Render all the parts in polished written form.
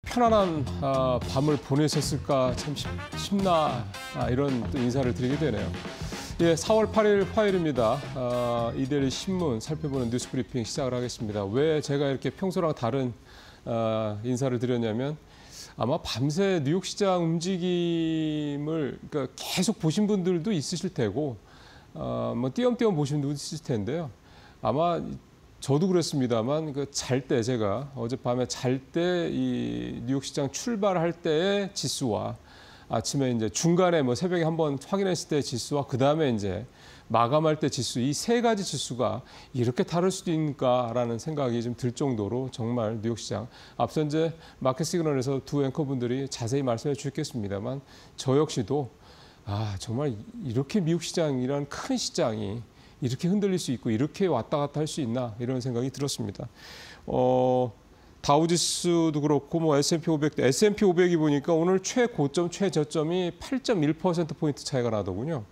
편안한 밤을 보내셨을까 참 쉽나 이런 또 인사를 드리게 되네요. 예, 4월 8일 화요일입니다. 이데일리 신문 살펴보는 뉴스 브리핑 시작을 하겠습니다. 왜 제가 이렇게 평소랑 다른 인사를 드렸냐면 아마 밤새 뉴욕 시장 움직임을 그러니까 계속 보신 분들도 있으실 테고 뭐 띄엄띄엄 보신 분도 있으실 텐데요. 아마 저도 그랬습니다만 잘 때 제가 어젯밤에 잘 때 이 뉴욕 시장 출발할 때의 지수와 아침에 이제 중간에 뭐 새벽에 한번 확인했을 때 지수와 그다음에 이제 마감할 때 지수 이 세 가지 지수가 이렇게 다를 수도 있는가라는 생각이 좀 들 정도로 정말 뉴욕 시장 앞서 이제 마켓 시그널에서 두 앵커분들이 자세히 말씀해 주셨겠습니다만 저 역시도 정말 이렇게 미국 시장이란 큰 시장이 이렇게 흔들릴 수 있고 이렇게 왔다 갔다 할 수 있나 이런 생각이 들었습니다. 다우지수도 그렇고 뭐 S&P 500이 보니까 오늘 최고점 최저점이 8.1%포인트 차이가 나더군요.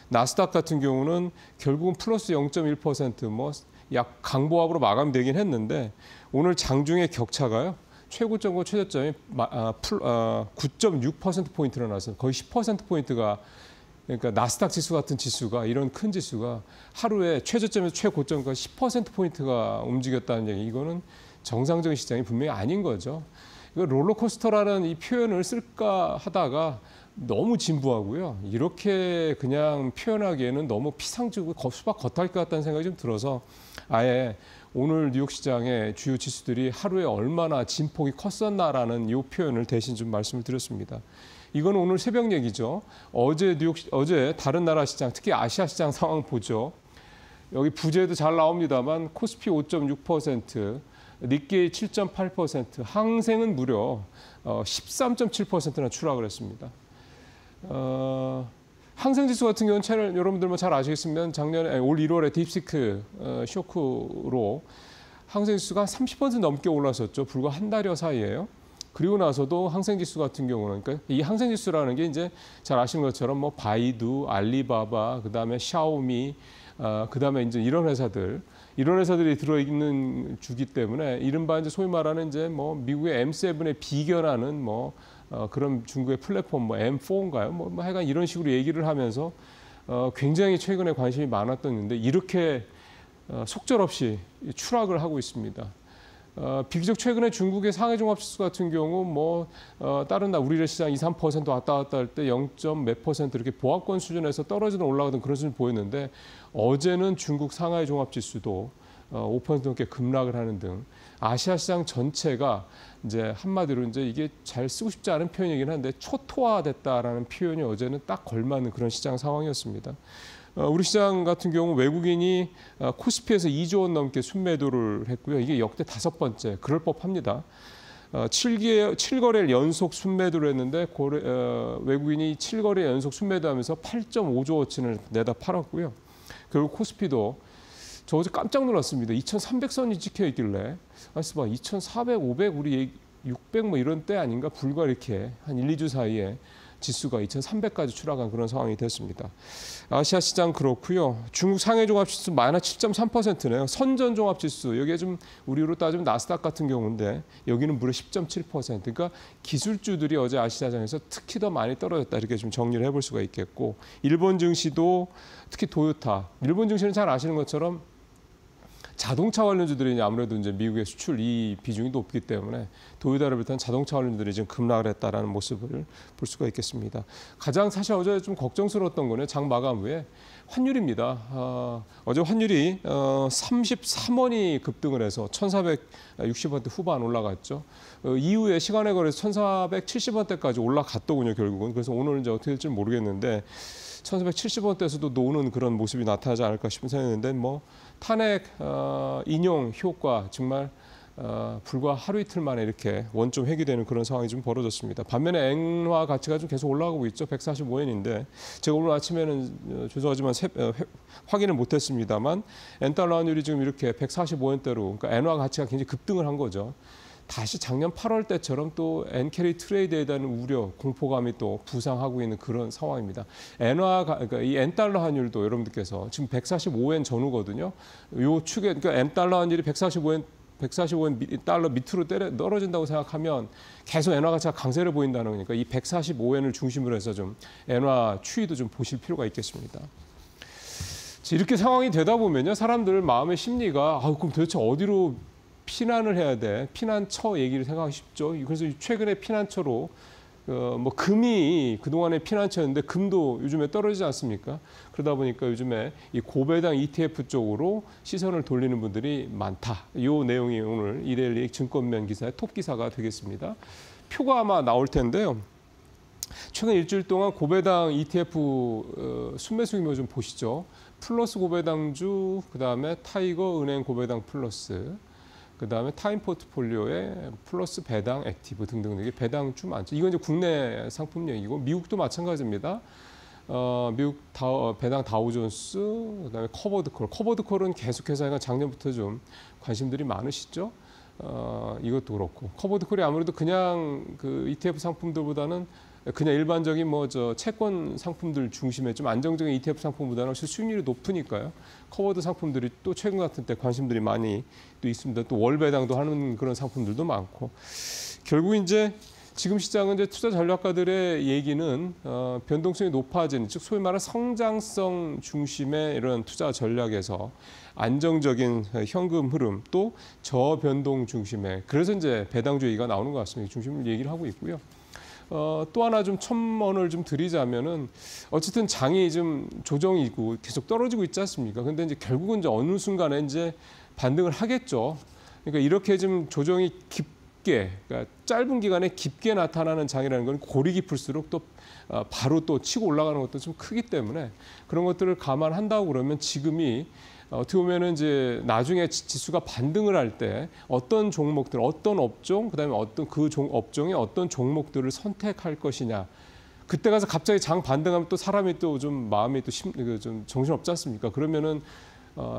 나스닥 같은 경우는 결국은 플러스 0.1% 뭐 약 강보합으로 마감되긴 했는데 오늘 장중의 격차가요. 최고점과 최저점이 9.6%포인트나 나서 거의 10%포인트가 그러니까 나스닥 지수 같은 지수가 이런 큰 지수가 하루에 최저점에서 최고점까지 10%포인트가 움직였다는 얘기. 이거는 정상적인 시장이 분명히 아닌 거죠. 이거 롤러코스터라는 이 표현을 쓸까 하다가 너무 진부하고요. 이렇게 그냥 표현하기에는 너무 피상적이고 수박 겉핥기 같다는 생각이 좀 들어서 아예 오늘 뉴욕 시장의 주요 지수들이 하루에 얼마나 진폭이 컸었나라는 이 표현을 대신 좀 말씀을 드렸습니다. 이건 오늘 새벽 얘기죠. 어제 다른 나라 시장, 특히 아시아 시장 상황 보죠. 여기 부재도 잘 나옵니다만 코스피 5.6%, 니케이 7.8%, 항생은 무려 13.7%나 추락을 했습니다. 항생지수 같은 경우는 여러분들 뭐 잘 아시겠습니다. 작년에 올 1월에 딥시크 쇼크로 항생지수가 30% 넘게 올랐었죠. 불과 한 달여 사이에요. 그리고 나서도 항생지수 같은 경우는 그러니까 이 항생지수라는 게 이제 잘 아시는 것처럼 뭐 바이두, 알리바바, 그다음에 샤오미, 그다음에 이제 이런 회사들이 들어있는 주기 때문에 이른바 이제 소위 말하는 이제 뭐 미국의 M7에 비견하는 뭐 그런 중국의 플랫폼 뭐 M4인가요? 뭐 하여간 이런 식으로 얘기를 하면서 굉장히 최근에 관심이 많았던데 이렇게 속절없이 추락을 하고 있습니다. 비교적 최근에 중국의 상해 종합지수 같은 경우 뭐 다른 우리나라 시장 2, 3% 왔다 갔다 할 때 0. 몇 % 이렇게 보합권 수준에서 떨어지든 올라가든 그런 수준 보였는데 어제는 중국 상하이 종합지수도 5% 넘게 급락을 하는 등 아시아 시장 전체가 이제 한마디로 이제 이게 잘 쓰고 싶지 않은 표현이긴 한데 초토화됐다라는 표현이 어제는 딱 걸맞는 그런 시장 상황이었습니다. 우리 시장 같은 경우 외국인이 코스피에서 2조 원 넘게 순매도를 했고요. 이게 역대 5번째 그럴 법합니다. 7거래일 연속 순매도를 했는데 외국인이 7거래 연속 순매도하면서 8.5조 원치를 내다 팔았고요. 그리고 코스피도 저 어제 깜짝 놀랐습니다. 2,300선이 찍혀 있길래 그래서 봐 2,400, 500, 우리 600 뭐 이런 때 아닌가 불과 이렇게 한 1, 2주 사이에 지수가 2,300까지 추락한 그런 상황이 됐습니다. 아시아 시장 그렇고요. 중국 상해 종합지수 마이너스 7.3%네요. 선전 종합지수 여기에 좀 우리로 따지면 나스닥 같은 경우인데 여기는 무려 10.7%. 그러니까 기술주들이 어제 아시아 시장에서 특히 더 많이 떨어졌다 이렇게 좀 정리를 해볼 수가 있겠고 일본 증시도 특히 도요타. 일본 증시는 잘 아시는 것처럼 자동차 관련주들이 아무래도 이제 미국의 수출 이 비중이 높기 때문에 도요타를 비롯한 자동차 관련주들이 지금 급락을 했다라는 모습을 볼 수가 있겠습니다. 가장 사실 어제 좀 걱정스러웠던 거는 장 마감 후에 환율입니다. 어제 환율이 33원이 급등을 해서 1,460원대 후반 올라갔죠. 이후에 시간에 걸려서 1,470원대까지 올라갔더군요, 결국은. 그래서 오늘 이제 어떻게 될지 모르겠는데 1,470원대에서도 노는 그런 모습이 나타나지 않을까 싶은 생각인데 뭐 탄핵 인용 효과 정말 불과 하루 이틀 만에 이렇게 원점 회귀되는 그런 상황이 좀 벌어졌습니다. 반면에 엔화 가치가 좀 계속 올라가고 있죠. 145엔인데 제가 오늘 아침에는 죄송하지만 확인을 못했습니다만 엔달러 환율이 지금 이렇게 145엔대로 그러니까 엔화 가치가 굉장히 급등을 한 거죠. 다시 작년 8월 때처럼 또 엔캐리 트레이드에 대한 우려, 공포감이 또 부상하고 있는 그런 상황입니다. 그러니까 이 엔달러 환율도 여러분들께서 지금 145엔 전후거든요. 요 축에 그러니까 엔달러 환율이 145엔 145엔 밑으로 떨어진다고 생각하면 계속 엔화 가치가 강세를 보인다는 거니까 이 145엔을 중심으로 해서 좀 엔화 추이도 좀 보실 필요가 있겠습니다. 이렇게 상황이 되다 보면요, 사람들 마음의 심리가 그럼 도대체 어디로 피난을 해야 돼? 피난처 얘기를 생각하기 쉽죠. 그래서 최근에 피난처로 뭐 금이 그동안의 피난처였는데 금도 요즘에 떨어지지 않습니까? 그러다 보니까 요즘에 이 고배당 ETF 쪽으로 시선을 돌리는 분들이 많다. 이 내용이 오늘 이데일리 증권면 기사의 톱 기사가 되겠습니다. 표가 아마 나올 텐데요. 최근 일주일 동안 고배당 ETF 순매수 규모 좀 보시죠. 플러스 고배당주, 그다음에 타이거 은행 고배당 플러스, 그다음에 타임 포트폴리오에 플러스 배당 액티브 등등 이게 배당주 많죠. 이건 이제 국내 상품 얘기고 미국도 마찬가지입니다. 미국 배당 다우존스, 그다음에 커버드콜은 계속해서 작년부터 좀 관심들이 많으시죠. 이것도 그렇고 커버드콜이 아무래도 그냥 그 ETF 상품들보다는 그냥 일반적인 채권 상품들 중심의 좀 안정적인 ETF 상품보다는 훨씬 수익률이 높으니까요. 커버드 상품들이 또 최근 같은 때 관심들이 많이 또 있습니다. 또 월배당도 하는 그런 상품들도 많고 결국 이제 지금 시장은 이제 투자 전략가들의 얘기는 변동성이 높아지는 즉 소위 말하는 성장성 중심의 이런 투자 전략에서 안정적인 현금 흐름 또 저변동 중심의 그래서 이제 배당주 얘기가 나오는 것 같습니다. 중심을 얘기를 하고 있고요. 또 하나 좀 첨언을 좀 드리자면은 어쨌든 장이 좀 조정이고 계속 떨어지고 있지 않습니까? 근데 이제 결국은 이제 어느 순간에 이제 반등을 하겠죠. 그러니까 이렇게 좀 조정이 깊게, 그러니까 짧은 기간에 깊게 나타나는 장이라는 건 골이 깊을수록 또 바로 또 치고 올라가는 것도 좀 크기 때문에 그런 것들을 감안한다고 그러면 지금이 어떻게 보면은 이제 나중에 지수가 반등을 할 때 어떤 종목들, 어떤 업종, 그다음에 어떤 그 업종의 어떤 종목들을 선택할 것이냐. 그때 가서 갑자기 장 반등하면 또 사람이 또 좀 마음이 또 좀 정신없지 않습니까? 그러면은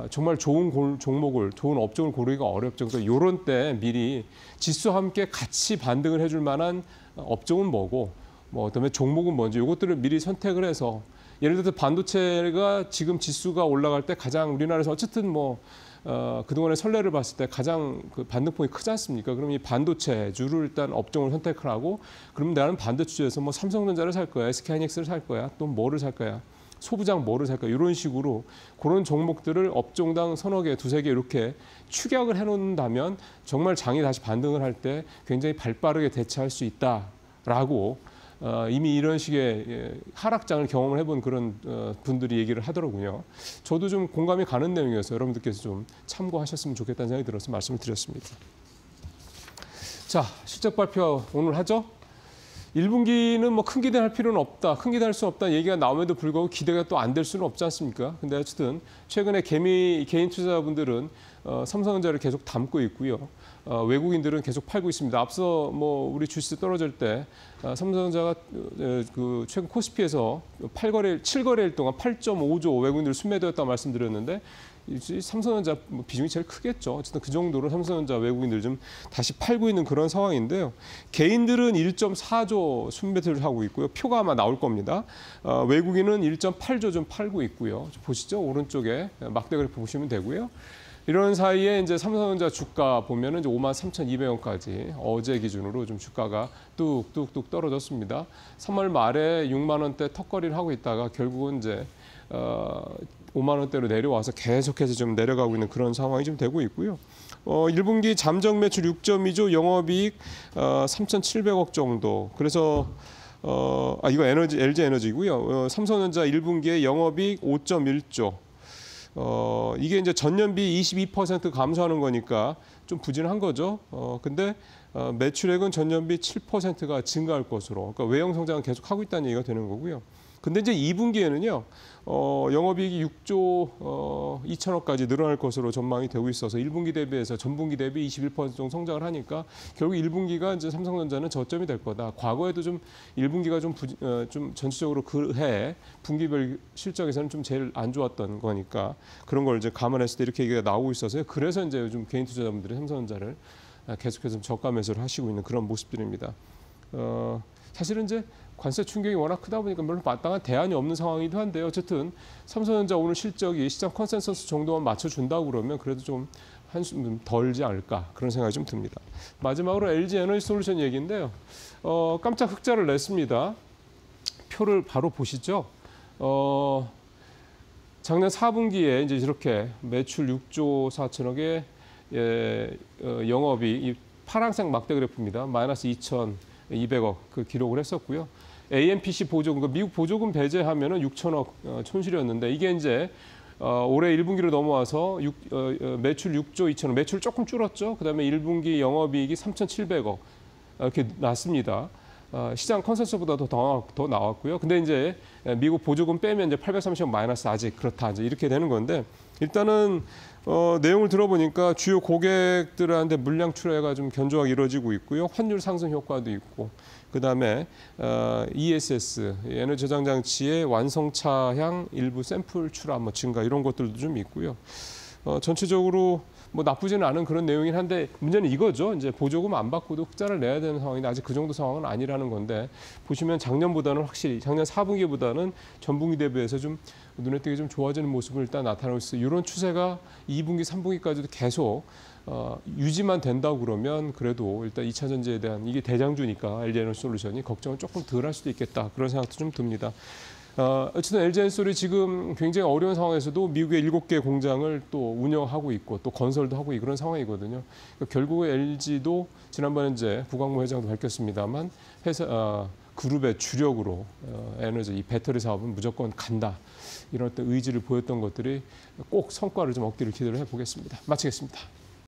정말 좋은 종목을, 좋은 업종을 고르기가 어렵죠. 그래서 이런 때 미리 지수와 함께 같이 반등을 해줄 만한 업종은 뭐고, 그다음에 종목은 뭔지 이것들을 미리 선택을 해서 예를 들어서 반도체가 지금 지수가 올라갈 때 가장 우리나라에서 어쨌든 그동안의 선례를 봤을 때 가장 그 반등폭이 크지 않습니까? 그럼 이 반도체주를 일단 업종을 선택을 하고 그럼 나는 반도체에서 삼성전자를 살 거야, SK하이닉스를 살 거야, 또 뭐를 살 거야, 소부장 뭐를 살 거야 이런 식으로 그런 종목들을 업종당 서너 개, 두세 개 이렇게 축약을 해놓는다면 정말 장이 다시 반등을 할 때 굉장히 발빠르게 대처할 수 있다라고 이미 이런 식의 하락장을 경험을 해본 그런 분들이 얘기를 하더라고요. 저도 좀 공감이 가는 내용이어서 여러분들께서 좀 참고하셨으면 좋겠다는 생각이 들어서 말씀을 드렸습니다. 자, 실적 발표 오늘 하죠. 1분기는 큰 기대할 필요는 없다. 큰 기대할 수 없다 얘기가 나옴에도 불구하고 기대가 또 안 될 수는 없지 않습니까? 근데 어쨌든 최근에 개인 투자자분들은 삼성전자를 계속 담고 있고요. 외국인들은 계속 팔고 있습니다. 앞서 우리 주식 떨어질 때 삼성전자가 그 최근 코스피에서 7거래일 동안 8.5조 외국인들 순매도였다고 말씀드렸는데 삼성전자 비중이 제일 크겠죠. 어쨌든 그 정도로 삼성전자 외국인들 좀 다시 팔고 있는 그런 상황인데요. 개인들은 1.4조 순매도를 하고 있고요. 표가 아마 나올 겁니다. 외국인은 1.8조 좀 팔고 있고요. 보시죠. 오른쪽에 막대 그래프 보시면 되고요. 이런 사이에 이제 삼성전자 주가 보면은 이제 53,200원까지 어제 기준으로 좀 주가가 뚝뚝뚝 떨어졌습니다. 3월 말에 6만 원대 턱걸이를 하고 있다가 결국은 이제 5만 원대로 내려와서 계속해서 좀 내려가고 있는 그런 상황이 좀 되고 있고요. 1분기 잠정 매출 6.2조, 영업이익 3,700억 정도. 그래서 이거 LG 에너지고요. 삼성전자 1분기에 영업이익 5.1조. 이게 이제 전년비 22% 감소하는 거니까 좀 부진한 거죠. 근데 매출액은 전년비 7%가 증가할 것으로, 그러니까 외형 성장은 계속 하고 있다는 얘기가 되는 거고요. 근데 이제 2분기에는요, 영업이익이 6조 2천억까지 늘어날 것으로 전망이 되고 있어서 1분기 대비해서 전분기 대비 21% 정도 성장을 하니까 결국 1분기가 이제 삼성전자는 저점이 될 거다. 과거에도 좀 1분기가 좀 전체적으로 그 해 분기별 실적에서는 좀 제일 안 좋았던 거니까 그런 걸 이제 감안했을 때 이렇게 얘기가 나오고 있어서요. 그래서 이제 요즘 개인 투자자분들이 삼성전자를 계속해서 저가 매수를 하시고 있는 그런 모습들입니다. 사실은 이제 관세 충격이 워낙 크다 보니까 별로 마땅한 대안이 없는 상황이기도 한데요. 어쨌든 삼성전자 오늘 실적이 시장 컨센서스 정도만 맞춰준다고 그러면 그래도 좀 한숨 덜지 않을까 그런 생각이 좀 듭니다. 마지막으로 LG 에너지 솔루션 얘기인데요. 깜짝 흑자를 냈습니다. 표를 바로 보시죠. 작년 4분기에 이제 이렇게 매출 6조 4천억에 영업이 파란색 막대 그래프입니다. 마이너스 2,200억 그 기록을 했었고요. AMPC 보조금, 그러니까 미국 보조금 배제하면은 6천억 촌실이었는데 이게 이제 올해 1분기로 넘어와서 매출 6조 2천억, 매출 조금 줄었죠. 그다음에 1분기 영업이익이 3,700억 이렇게 났습니다. 시장 컨센서스보다 더 나왔고요. 근데 이제 미국 보조금 빼면 이제 830억 마이너스 아직 그렇다 이제 이렇게 되는 건데 일단은 내용을 들어보니까 주요 고객들한테 물량 출하가 좀 견조하게 이루어지고 있고요. 환율 상승 효과도 있고 그다음에 ESS 에너지 저장 장치의 완성차향 일부 샘플 출하 증가 이런 것들도 좀 있고요. 전체적으로 뭐 나쁘지는 않은 그런 내용이긴 한데 문제는 이거죠. 이제 보조금 안 받고도 흑자를 내야 되는 상황인데 아직 그 정도 상황은 아니라는 건데 보시면 작년보다는 확실히 작년 4분기보다는 전분기 대비해서 좀 눈에 띄게 좀 좋아지는 모습을 일단 나타나고 있어요. 이런 추세가 2분기, 3분기까지도 계속 유지만 된다고 그러면 그래도 일단 2차 전지에 대한 이게 대장주니까 LG 에너지 솔루션이 걱정을 조금 덜 할 수도 있겠다 그런 생각도 좀 듭니다. 어쨌든 LG 엔솔이 지금 굉장히 어려운 상황에서도 미국의 7개 공장을 또 운영하고 있고 또 건설도 하고 그런 상황이거든요. 그러니까 결국에 LG도 지난번에 이제 부광모 회장도 밝혔습니다만 회사 그룹의 주력으로 에너지 이 배터리 사업은 무조건 간다. 이런 어떤 의지를 보였던 것들이 꼭 성과를 좀 얻기를 기대를 해보겠습니다. 마치겠습니다.